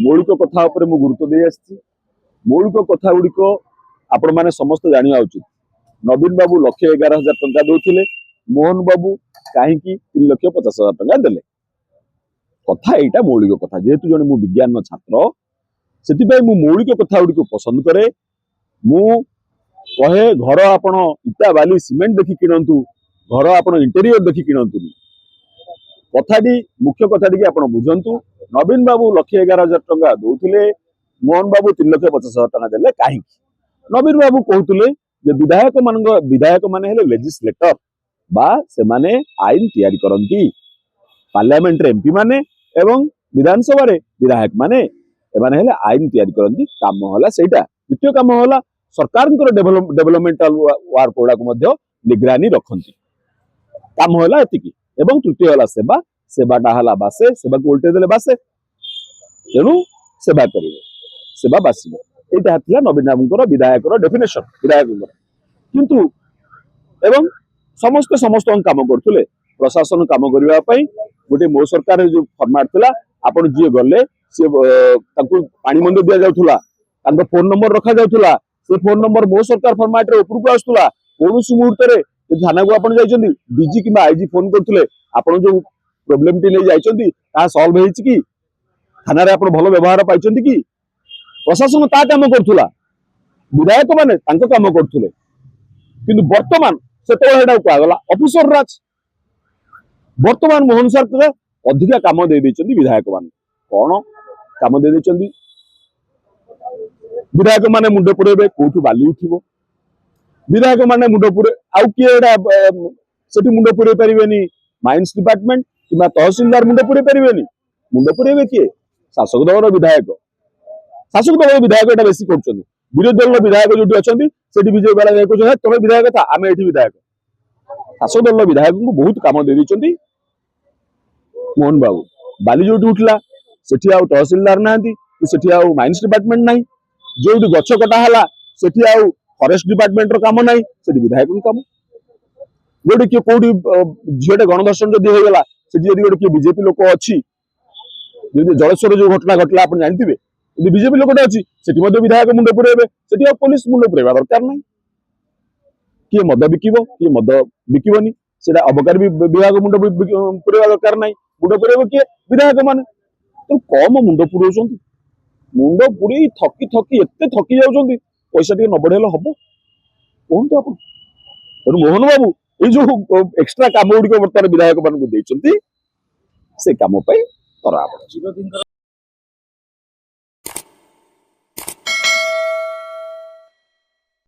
मौलिक कथा उपरे मु गुरुत्व दे आछि। मौलिक कथा गुड़िक आपण मैंने समस्त जाना उचित। नवीन बाबू 1,11,000 टंका दौले, मोहन बाबू कहीं 3,50,000 टंका देले। कथा एटा मौलिक कथा, जेहेतु जने मु विज्ञान छात्र से मौलिक कथा गुड़ी पसंद करे। मु कहे घर आपण इटा बाली सीमेंट देखी किणतु, घर आपण इंटेरियर देखी किणतु। कथाटी मुख्य कथाटी आपण बुझंतु। नवीन बाबू 1,11,000 टंका दौले, मोहन बाबू 3,50,000 टंका देले कहीं। नवीन बाबू कहते विधायक माने हेले लेजिस्लेटर बा से माने आईन तैयारी करंती। पार्लियामेंट रे एमपी माने एवं विधानसभा रे विधायक माने एमाने हेले आईन तैयारी करंती। काम होला सेटा। द्वितीय काम होला सरकार डेवलपमेंटल वर्क गुड़ा को निगरानी रखती। काम होला एतिकी। एवं तृतीय होला सेवा। सेवाटा होला बासे, सेवा को उल्टे देले बासे, तेणु सेवा करिवे, सेवा बासिबो। एटा हथिला नवीन बाबूंकर विधायकर डेफिनेशन विधायक। किंतु एवं समस्त काम करथुले। प्रशासन काम करबा पई गोटे मो सरकार जो फॉर्मेट थिला, आपण जी गले से ताकू पानी मंदिर दिया जाउथुला, तांको फोन नंबर रखा जाउथुला। से फोन नंबर मो सरकार फॉर्मेट रे ऊपर को आस्तुला। कोनोसी मुहूर्त रे थाना को आपण जाइछंती, डीजी किबा आईजी फोन करथुले, आपण जो प्रॉब्लम टी नै जाइछंती ता सॉल्व हेछि कि, थाना रे आपण भलो व्यवहार पाइछंती कि। प्रशासन ता काम करथुला, विधायक माने तांको काम करथुले। किंतु वर्तमान सेतो हेडा गला ऑफिसर राज। वर्तमान मोहन सरकार अधिका काम दे दैछंती विधायक मान। कोन काम दे दैछंती? विधायक माने मुंड पुरेबे, कोठु बाली उठिबो। विधायक माने मुंड पुरे आउ कि एडा सेठी मुंड पुरे परिबेनी। माइंस डिपार्टमेंट किबा तहसीलदार मुंड पुरे परिबेनी। मुंड पुरेबे किए? शासक दलर विधायक। शासक दल विधायक एटा बेसी करछंती। विरोधी दल विधायक जोटी अछंती सेठी विजय बाला जाय कहछन तमे विधायक था, आमे एठी विधायक। शासक दल विधायक को बहुत काम दे दैछंती मोहन बाबू। बाली जोटी उठला सेठी आउ तहसीलदार नांती, सेठी आउ माइंस डिपार्टमेंट नाही। जोटी गछ कटा हला सेठी आउ फॉरेस्ट डिपार्टमेंट रो काम नाही, सेठी विधायक को काम। गोटे कि कोडी झियोटे गणदर्शन जदी हो गला, सेठी जदी गोटे कि बीजेपी लोक अछि, जदी जलेश्वर जो घटना घटला आपण जानथिबे, जदी बीजेपी लोकटा अछि सेठी मध्ये विधायक मुंड पुरेबे, सेठी आ पुलिस मुंड पुरेबा दरकार नाही। कि मद बिकिबो, कि मद बिकिबोनी, सेटा अबकारी विभाग मुंड पुरेबा दरकार नाही। मुंड पुरेबो कि विधायक माने। तो कम मुंड पुरोचंती। मुंड पुरी थकी थकी एते थकी जाउचंती, पैसा टिके न बढ़ेला हबो कोनतो आपण। तर मोहन बाबू ए जो एक्स्ट्रा काम गुडी को वर्तमान विधायक मान को देचंती, से काम पई तरा आपण।